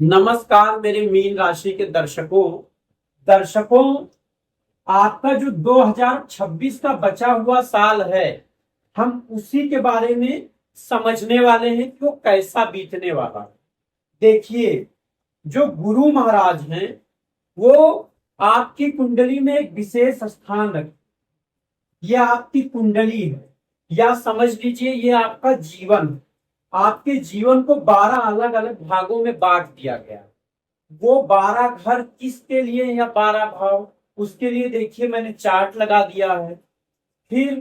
नमस्कार मेरे मीन राशि के दर्शकों आपका जो 2026 का बचा हुआ साल है, हम उसी के बारे में समझने वाले हैं कि वो कैसा बीतने वाला है। देखिए, जो गुरु महाराज हैं वो आपकी कुंडली में एक विशेष स्थान रखते। ये आपकी कुंडली है, या समझ लीजिए ये आपका जीवन है। आपके जीवन को 12 अलग अलग भागों में बांट दिया गया। वो 12 घर किसके लिए या 12 भाव, उसके लिए देखिए मैंने चार्ट लगा दिया है। फिर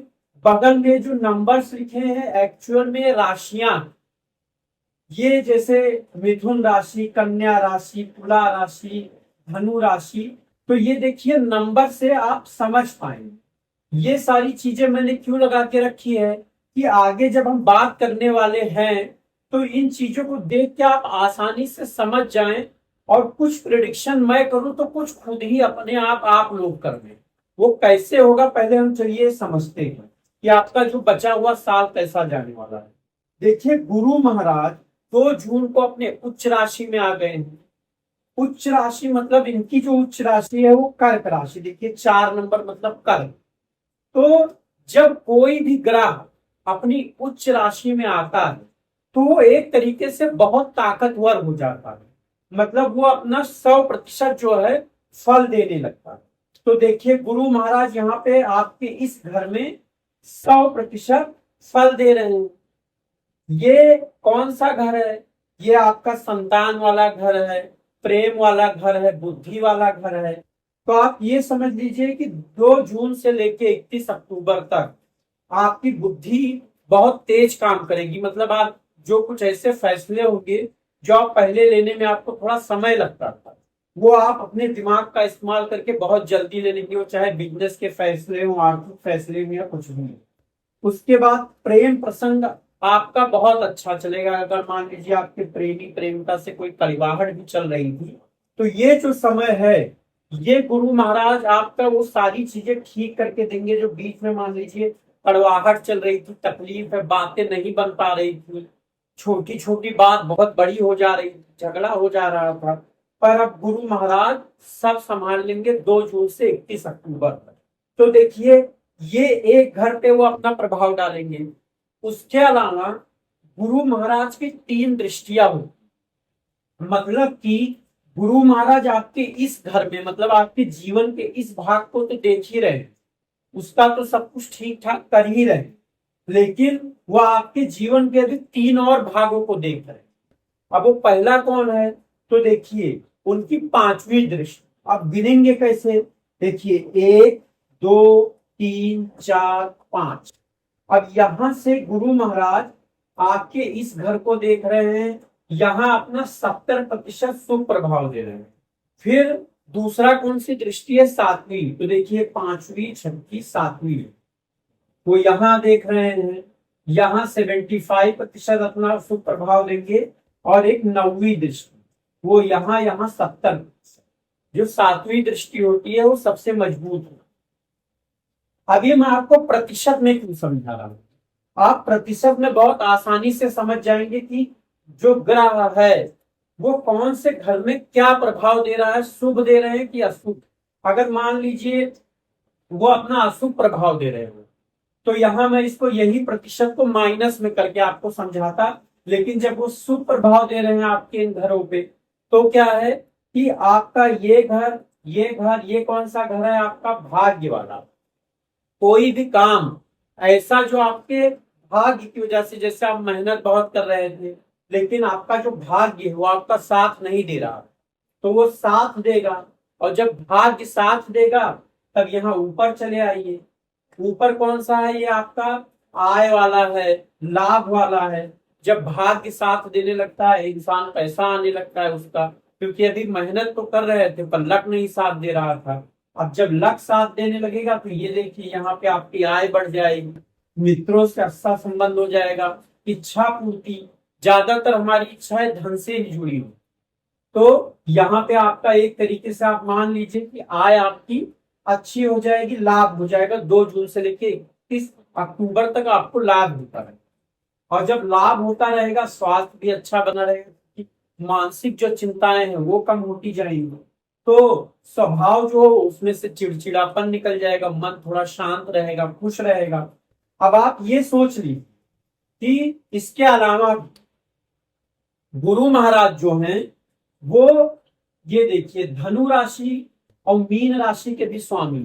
बगल में जो नंबर्स लिखे हैं एक्चुअल में राशियां, ये जैसे मिथुन राशि, कन्या राशि, तुला राशि, धनु राशि। तो ये देखिए नंबर से आप समझ पाएंगे ये सारी चीजें मैंने क्यों लगा के रखी है कि आगे जब हम बात करने वाले हैं तो इन चीजों को देख के आप आसानी से समझ जाएं। और कुछ प्रिडिक्शन मैं करूं तो कुछ खुद ही अपने आप लोग कर लें। वो कैसे होगा, पहले हम चलिए समझते हैं कि आपका जो बचा हुआ साल कैसा जाने वाला है। देखिए, गुरु महाराज 2 जून को अपने उच्च राशि में आ गए हैं। उच्च राशि मतलब इनकी जो उच्च राशि है वो कर्क राशि। देखिए 4 नंबर मतलब कर्क। तो जब कोई भी ग्रह अपनी उच्च राशि में आता है तो वो एक तरीके से बहुत ताकतवर हो जाता है, मतलब वो अपना 100% जो है फल देने लगता है। तो देखिए गुरु महाराज यहाँ पे आपके इस घर में 100% फल दे रहे हैं। ये कौन सा घर है? ये आपका संतान वाला घर है, प्रेम वाला घर है, बुद्धि वाला घर है। तो आप ये समझ लीजिए कि 2 जून से लेके 31 अक्टूबर तक आपकी बुद्धि बहुत तेज काम करेगी। मतलब आप जो कुछ ऐसे फैसले होंगे जो आप पहले लेने में आपको थोड़ा समय लगता था, वो आप अपने दिमाग का इस्तेमाल करके बहुत जल्दी ले लेंगे। वो चाहे बिजनेस के फैसले हो, आर्थिक फैसले हो, या कुछ भी। उसके बाद प्रेम प्रसंग आपका बहुत अच्छा चलेगा। अगर मान लीजिए आपके प्रेमी प्रेमिका से कोई कड़वाहट भी चल रही थी तो ये जो समय है, ये गुरु महाराज आपका वो सारी चीजें ठीक करके देंगे। जो बीच में मान लीजिए कड़वाहट चल रही थी, तकलीफ है, बातें नहीं बन पा रही थी, छोटी छोटी बात बहुत बड़ी हो जा रही थी, झगड़ा हो जा रहा था, पर अब गुरु महाराज सब संभाल लेंगे 2 जून से 31 अक्टूबर तक। तो देखिए ये एक घर पे वो अपना प्रभाव डालेंगे। उसके अलावा गुरु महाराज की 3 दृष्टियां होती, मतलब कि गुरु महाराज आपके इस घर में, मतलब आपके जीवन के इस भाग को तो देख ही रहे, उसका तो सब कुछ ठीक ठाक कर ही रहे, लेकिन वो आपके जीवन के भी 3 और भागों को देख रहे। अब वो पहला कौन है? तो देखिए उनकी 5वीं दृष्टि। अब गिनेंगे कैसे? देखिए 1 2 3 4 5। अब यहां से गुरु महाराज आपके इस घर को देख रहे हैं, यहां अपना 70% शुभ प्रभाव दे रहे हैं। फिर दूसरा कौन सी दृष्टि है? 7वीं। तो देखिए 5वीं 6वीं 7वीं, वो यहां देख रहे हैं, यहां 75% अपना शुभ प्रभाव देंगे। और एक 9वीं दृष्टि, वो यहां 70%। जो 7वीं दृष्टि होती है वो सबसे मजबूत है। अभी मैं आपको प्रतिशत में क्यों समझा रहा हूं, आप प्रतिशत में बहुत आसानी से समझ जाएंगे कि जो ग्रह है वो कौन से घर में क्या प्रभाव दे रहा है, शुभ दे रहे हैं कि अशुभ। अगर मान लीजिए वो अपना अशुभ प्रभाव दे रहे हो तो यहां मैं इसको यही प्रतिशत को माइनस में करके आपको समझाता। लेकिन जब वो शुभ प्रभाव दे रहे हैं आपके इन घरों पे, तो क्या है कि आपका ये कौन सा घर है? आपका भाग्य वाला। कोई भी काम ऐसा जो आपके भाग्य की वजह से, जैसे आप मेहनत बहुत कर रहे थे लेकिन आपका जो भाग्य है वो आपका साथ नहीं दे रहा, तो वो साथ देगा। और जब भाग्य साथ देगा तब यहाँ ऊपर चले आइए। ऊपर कौन सा है? ये आपका आय वाला है, लाभ वाला है। जब भाग्य साथ देने लगता है इंसान, पैसा आने लगता है उसका, क्योंकि अभी मेहनत तो कर रहे थे पर लक नहीं साथ दे रहा था। अब जब लक साथ देने लगेगा तो ये देखिए यहाँ पे आपकी आय बढ़ जाएगी, मित्रों से अच्छा संबंध हो जाएगा, इच्छा पूर्ति। ज्यादातर हमारी इच्छाएं धन से ही जुड़ी हुई, तो यहाँ पे आपका एक तरीके से आप मान लीजिए कि आय आपकी अच्छी हो जाएगी, लाभ हो जाएगा। 2 जून से लेके 31 अक्टूबर तक आपको लाभ होता है। और जब लाभ होता रहेगा स्वास्थ्य भी अच्छा बना रहेगा। मानसिक जो चिंताएं हैं वो कम होती जाएंगी, तो स्वभाव जो उसमें से चिड़चिड़ापन निकल जाएगा, मन थोड़ा शांत रहेगा, खुश रहेगा। अब आप ये सोच लीजिए कि इसके अलावा गुरु महाराज जो हैं वो, ये देखिए, धनु राशि और मीन राशि के भी स्वामी।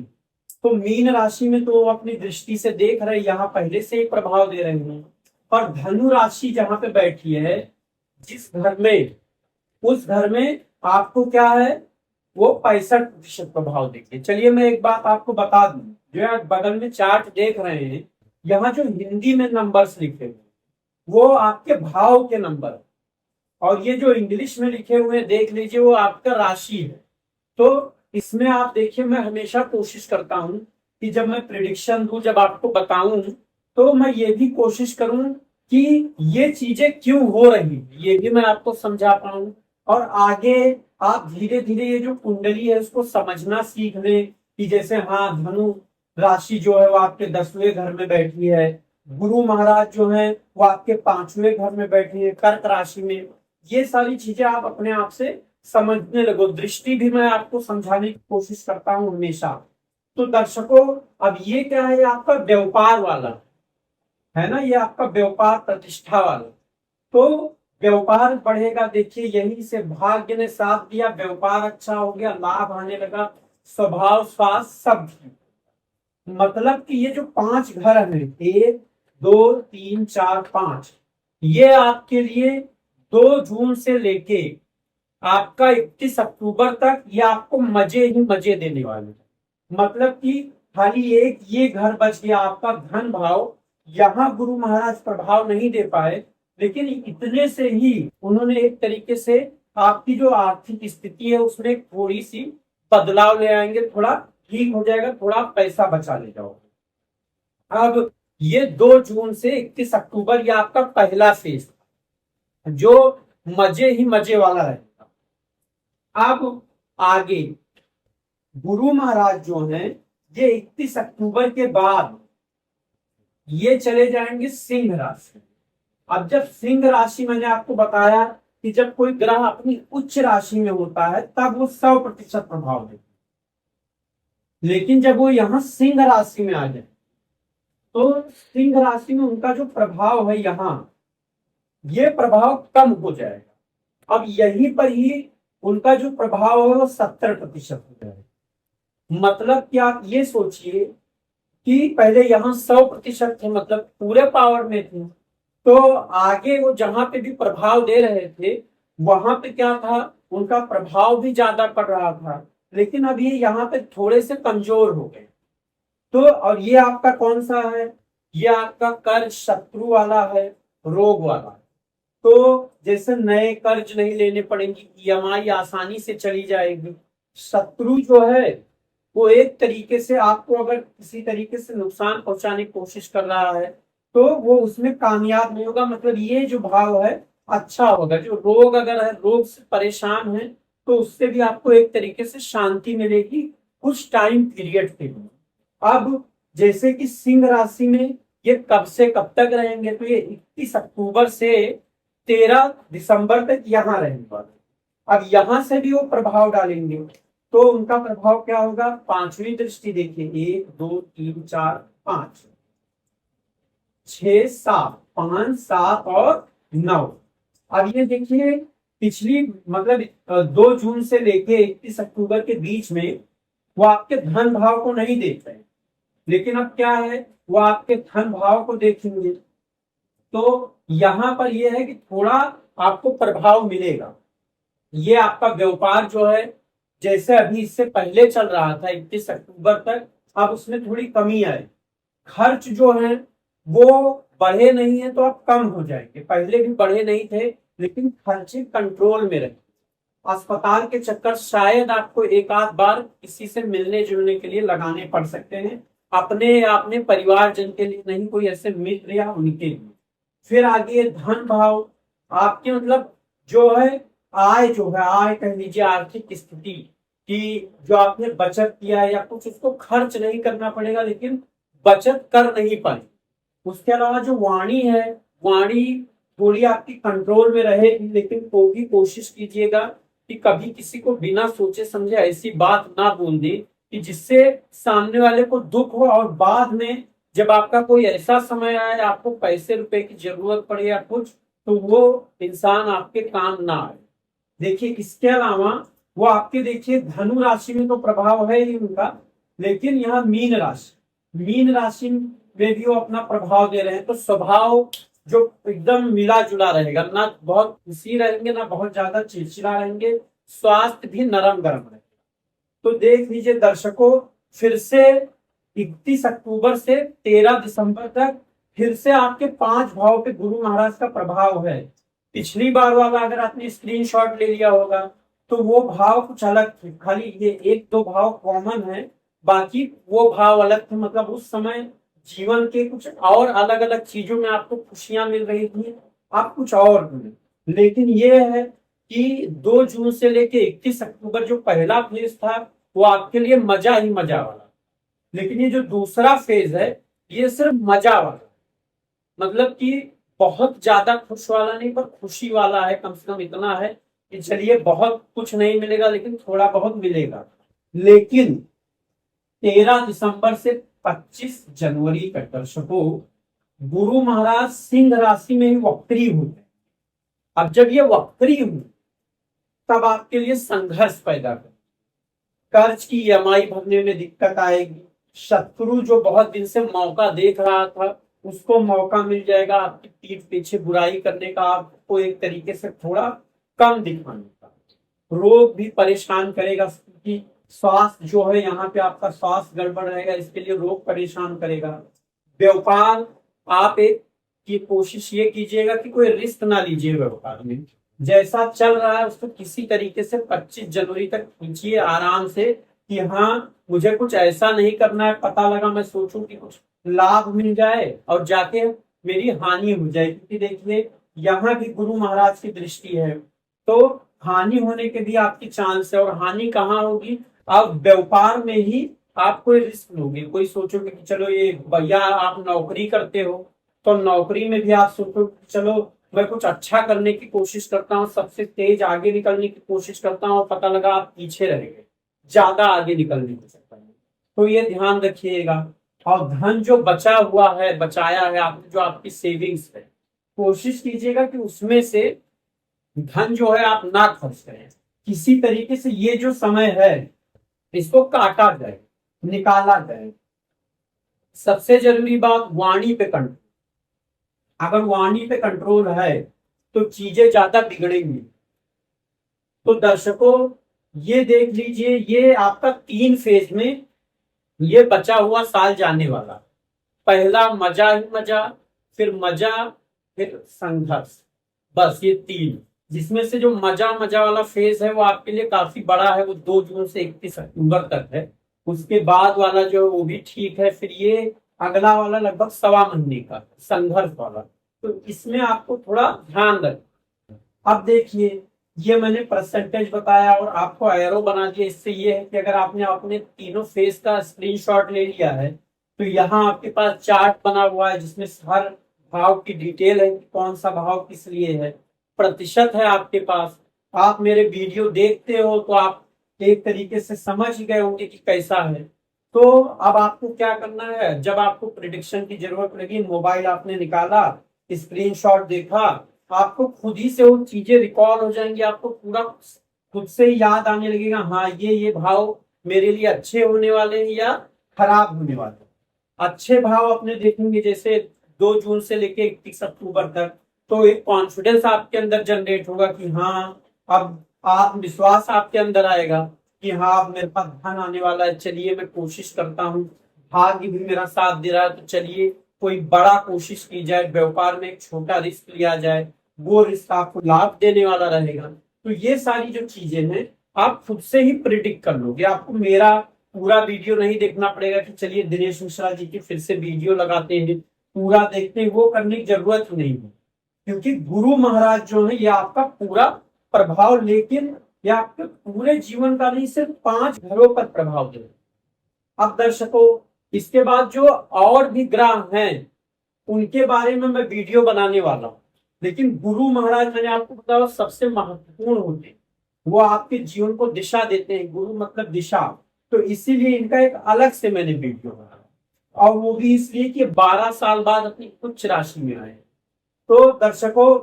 तो मीन राशि में तो वो अपनी दृष्टि से देख रहे, यहाँ पहले से ही प्रभाव दे रहे हैं। और धनु राशि जहां पे बैठी है, जिस घर में, उस घर में आपको क्या है, वो 65% प्रभाव देंगे। चलिए मैं एक बात आपको बता दूं, जो आप बगल में चार्ट देख रहे हैं, यहाँ जो हिंदी में नंबर्स लिखे हुए वो आपके भाव के नंबर, और ये जो इंग्लिश में लिखे हुए देख लीजिए वो आपका राशि है। तो इसमें आप देखिए, मैं हमेशा कोशिश करता हूं कि जब मैं प्रिडिक्शन दूं, जब आपको बताऊं, तो मैं ये भी कोशिश करूं कि ये चीजें क्यों हो रही, ये भी मैं आपको समझा पाऊं। और आगे आप धीरे धीरे ये जो कुंडली है उसको समझना सीख लें कि जैसे, हाँ, धनु राशि जो है वो आपके 10वें घर में बैठी है, गुरु महाराज जो है वो आपके 5वें घर में बैठी है, कर्क राशि में। ये सारी चीजें आप अपने आप से समझने लगो। दृष्टि भी मैं आपको समझाने की कोशिश करता हूं हमेशा। तो दर्शकों, अब ये क्या है, आपका व्यापार वाला है ना, ये आपका व्यापार प्रतिष्ठा वाला। तो व्यापार बढ़ेगा, देखिए यहीं से भाग्य ने साथ दिया, व्यापार अच्छा हो गया, लाभ आने लगा, स्वभाव स्वास्थ्य सब ठीक। मतलब कि ये जो 5 घर हैं, 1 2 3 4 5, ये आपके लिए 2 जून से लेके आपका 31 अक्टूबर तक ये आपको मजे ही मजे देने वाले हैं। मतलब कि खाली एक ये घर बच गया आपका धन भाव, यहाँ गुरु महाराज प्रभाव नहीं दे पाए, लेकिन इतने से ही उन्होंने एक तरीके से आपकी जो आर्थिक स्थिति है उसमें थोड़ी सी बदलाव ले आएंगे, थोड़ा ठीक हो जाएगा, थोड़ा पैसा बचा ले जाओगे। अब ये 2 जून से 31 अक्टूबर ये आपका पहला फेज जो मजे ही मजे वाला रहेगा। अब आगे गुरु महाराज जो हैं ये 31 अक्टूबर के बाद ये चले जाएंगे सिंह राशि। अब जब सिंह राशि, मैंने आपको बताया कि जब कोई ग्रह अपनी उच्च राशि में होता है तब वो 100% प्रभाव देता है, लेकिन जब वो यहाँ सिंह राशि में आ जाए तो सिंह राशि में उनका जो प्रभाव है यहाँ, ये प्रभाव कम हो जाएगा। अब यहीं पर ही उनका जो प्रभाव है वो 70% हो जाएगा। मतलब कि आप ये सोचिए कि पहले यहाँ 100% थे, मतलब पूरे पावर में थे, तो आगे वो जहां पे भी प्रभाव दे रहे थे वहां पे क्या था, उनका प्रभाव भी ज्यादा पड़ रहा था, लेकिन अब ये यहाँ पे थोड़े से कमजोर हो गए। तो और ये आपका कौन सा है, ये आपका कर्ज शत्रु वाला है, रोग वाला है। तो जैसे नए कर्ज नहीं लेने पड़ेंगे, ईएमआई आसानी से चली जाएगी। शत्रु जो है वो एक तरीके से आपको अगर किसी तरीके से नुकसान पहुंचाने की कोशिश कर रहा है तो वो उसमें कामयाब नहीं होगा। मतलब ये जो भाव है अच्छा होगा। जो रोग अगर है, रोग से परेशान है, तो उससे भी आपको एक तरीके से शांति मिलेगी कुछ टाइम पीरियड के लिए। अब जैसे कि सिंह राशि में ये कब से कब तक रहेंगे, तो ये 31 अक्टूबर से 13 दिसंबर तक यहाँ रहेंगे वाले। अब यहां से भी वो प्रभाव डालेंगे, तो उनका प्रभाव क्या होगा, 5वीं दृष्टि देखिए, 1 2 3 4 5 6 7, 5 7 और 9। अब ये देखिए पिछली, मतलब 2 जून से लेके 31 अक्टूबर के बीच में वो आपके धन भाव को नहीं देख रहे, लेकिन अब क्या है, वो आपके धन भाव को देखेंगे। तो यहां पर यह है कि थोड़ा आपको प्रभाव मिलेगा। ये आपका व्यापार जो है, जैसे अभी इससे पहले चल रहा था 31 अक्टूबर तक, अब उसमें थोड़ी कमी आई। खर्च जो है वो बढ़े नहीं है, तो अब कम हो जाएंगे। पहले भी बढ़े नहीं थे, लेकिन खर्चे कंट्रोल में रहे। अस्पताल के चक्कर शायद आपको एक आध बार किसी से मिलने जुलने के लिए लगाने पड़ सकते हैं, अपने परिवारजन के लिए नहीं, कोई ऐसे मित्र या उनके लिए। फिर आगे धन भाव आपके, मतलब जो है आय, जो है आय कह लीजिए, आर्थिक स्थिति कि जो आपने बचत किया है या कुछ, उसको खर्च नहीं करना पड़ेगा, लेकिन बचत कर नहीं पाए। उसके अलावा जो वाणी है, वाणी थोड़ी आपकी कंट्रोल में रहेगी, लेकिन तो भी कोशिश कीजिएगा कि कभी किसी को बिना सोचे समझे ऐसी बात ना बोल दी कि जिससे सामने वाले को दुख हो, और बाद में जब आपका कोई ऐसा समय आए, आपको पैसे रुपए की जरूरत पड़े या कुछ, तो वो इंसान आपके काम ना आए। देखिए, इसके अलावा वो आपके, देखिए धनु राशि में तो प्रभाव है ही उनका, लेकिन यहाँ मीन राशि में भी वो अपना प्रभाव दे रहे हैं। तो स्वभाव जो एकदम मिला जुला रहेगा, ना बहुत खुशी रहेंगे ना बहुत ज्यादा चिड़चिड़ा रहेंगे, स्वास्थ्य भी नरम गरम रहेगा। तो देख लीजिए दर्शकों, फिर से 31 अक्टूबर से 13 दिसंबर तक फिर से आपके 5 भाव पे गुरु महाराज का प्रभाव है। पिछली बार वाला अगर आपने स्क्रीनशॉट ले लिया होगा तो वो भाव कुछ अलग थे, खाली ये 1-2 भाव कॉमन है, बाकी वो भाव अलग थे। मतलब उस समय जीवन के कुछ और अलग अलग चीजों में आपको खुशियां मिल रही थी, आप कुछ और मिले। लेकिन ये है कि 2 जून से लेके 31 अक्टूबर जो पहला फेज था वो आपके लिए मजा ही मजा वाला, लेकिन ये जो दूसरा फेज है ये सिर्फ मजा वाला, मतलब कि बहुत ज्यादा खुश वाला नहीं, पर खुशी वाला है। कम से कम इतना है कि चलिए बहुत कुछ नहीं मिलेगा लेकिन थोड़ा बहुत मिलेगा। लेकिन 13 दिसंबर से 25 जनवरी तक दर्शकों, गुरु महाराज सिंह राशि में ही वक्री हुए। अब जब ये वक्री हुए तब आपके लिए संघर्ष पैदा कर, कर्ज की ईएमआई भरने में दिक्कत आएगी, शत्रु जो बहुत दिन से मौका देख रहा था उसको मौका मिल जाएगा आपकी पीठ पीछे बुराई करने का, आपको एक तरीके से थोड़ा कम दिखाने का। रोग भी परेशान करेगा, क्योंकि स्वास्थ्य जो है यहाँ पे आपका स्वास्थ्य गड़बड़ रहेगा, इसके लिए रोग परेशान करेगा। व्यापार, आप एक की कोशिश ये कीजिएगा कि कोई रिस्क ना लीजिए व्यापार में, जैसा चल रहा है उसको किसी तरीके से 25 जनवरी तक खींचिए आराम से, कि हाँ मुझे कुछ ऐसा नहीं करना है, पता लगा मैं सोचूं कि कुछ लाभ मिल जाए और जाके मेरी हानि हो जाए। क्योंकि देखिए यहाँ भी गुरु महाराज की दृष्टि है, तो हानि होने के भी आपकी चांस है। और हानि कहाँ होगी? आप व्यापार में ही आप कोई रिस्क लोगे, कोई सोचोगे कि चलो ये, भैया आप नौकरी करते हो तो नौकरी में भी आप सोचो चलो मैं कुछ अच्छा करने की कोशिश करता हूँ, सबसे तेज आगे निकलने की कोशिश करता हूँ, पता लगा आप पीछे रह गए ज्यादा आगे निकलने के चक्कर में। तो ये ध्यान रखिएगा। और धन जो बचा हुआ है, बचाया है आपने, जो आपकी सेविंग्स है, कोशिश कीजिएगा कि उसमें से धन जो है आप ना खर्च करें किसी तरीके से। ये जो समय है इसको काटा जाए, निकाला जाए। सबसे जरूरी बात, वाणी पे कंट्रोल। अगर वाणी पे कंट्रोल है तो चीजें ज्यादा बिगड़ेंगी। तो दर्शकों ये देख लीजिए, ये आपका 3 फेज में ये बचा हुआ साल जाने वाला। पहला मजा ही मजा, फिर मजा, फिर संघर्ष, बस ये 3। जिसमें से जो मजा मजा वाला फेज है वो आपके लिए काफी बड़ा है, वो 2 जून से 31 अक्टूबर तक है। उसके बाद वाला जो है वो भी ठीक है, फिर ये अगला वाला लगभग 1.25 महीने का संघर्ष वाला। तो इसमें आपको थोड़ा ध्यान रखें। अब देखिए, ये मैंने परसेंटेज बताया और आपको एरो बना दिया। इससे ये है कि अगर आपने अपने तीनों फेज का स्क्रीनशॉट ले लिया है तो यहाँ आपके पास चार्ट बना हुआ है जिसमें हर भाव की डिटेल है कि कौन सा भाव किस लिए है, प्रतिशत है आपके पास। आप मेरे वीडियो देखते हो तो आप एक तरीके से समझ गए होंगे कि कैसा है। तो अब आपको क्या करना है, जब आपको प्रिडिक्शन की जरूरत लगी, मोबाइल आपने निकाला, स्क्रीनशॉट देखा, आपको खुद ही से वो चीजें रिकॉल हो जाएंगी, आपको पूरा खुद से ही याद आने लगेगा, हाँ ये भाव मेरे लिए अच्छे होने वाले हैं या खराब होने वाले हैं। अच्छे भाव अपने देखेंगे जैसे 2 जून से लेके 31 अक्टूबर तक, तो एक कॉन्फिडेंस आपके अंदर जनरेट होगा कि हाँ, अब आत्मविश्वास आपके अंदर आएगा कि हाँ अब मेरे पास धन आने वाला है, चलिए मैं कोशिश करता हूँ, भाग्य भी मेरा साथ दे रहा है, तो चलिए कोई बड़ा कोशिश की जाए, व्यापार में एक छोटा रिस्क लिया जाए, वो रिस्क आपको लाभ देने वाला रहेगा। तो ये सारी जो चीजें हैं आप खुद से ही प्रिडिक्ट कर लोगे। आपको मेरा पूरा वीडियो नहीं देखना पड़ेगा कि चलिए दिनेश मिश्रा जी की फिर से वीडियो लगाते हैं, पूरा देखते हैं, वो करने की जरूरत नहीं है। क्योंकि गुरु महाराज जो है ये आपका पूरा प्रभाव, लेकिन ये आपके पूरे जीवन का नहीं, सिर्फ 5 घरों पर प्रभाव दे। अब दर्शकों इसके बाद जो और भी ग्रह हैं उनके बारे में मैं वीडियो बनाने वाला हूं, लेकिन गुरु महाराज मैंने आपको बताया सबसे महत्वपूर्ण होते हैं, वो आपके जीवन को दिशा देते हैं। गुरु मतलब दिशा। तो इसीलिए इनका एक अलग से मैंने वीडियो बनाया, और वो भी इसलिए कि 12 साल बाद अपनी उच्च राशि में आए। तो दर्शकों,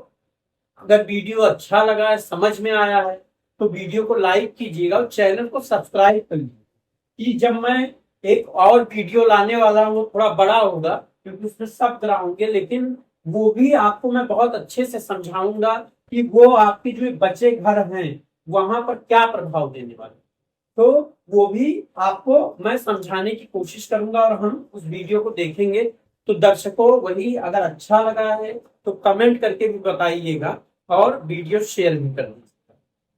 अगर वीडियो अच्छा लगा है, समझ में आया है, तो वीडियो को लाइक कीजिएगा और चैनल को सब्सक्राइब करिए, कि जब मैं एक और वीडियो लाने वाला हूँ वो थोड़ा बड़ा होगा, क्योंकि उसमें सब ग्रह होंगे, लेकिन वो भी आपको मैं बहुत अच्छे से समझाऊंगा कि वो आपके जो बचे घर हैं वहां पर क्या प्रभाव देने वाले। तो वो भी आपको मैं समझाने की कोशिश करूंगा और हम उस वीडियो को देखेंगे। तो दर्शकों, वही अगर अच्छा लगा है तो कमेंट करके भी बताइएगा और वीडियो शेयर भी करिए।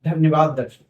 धन्यवाद दर्शकों।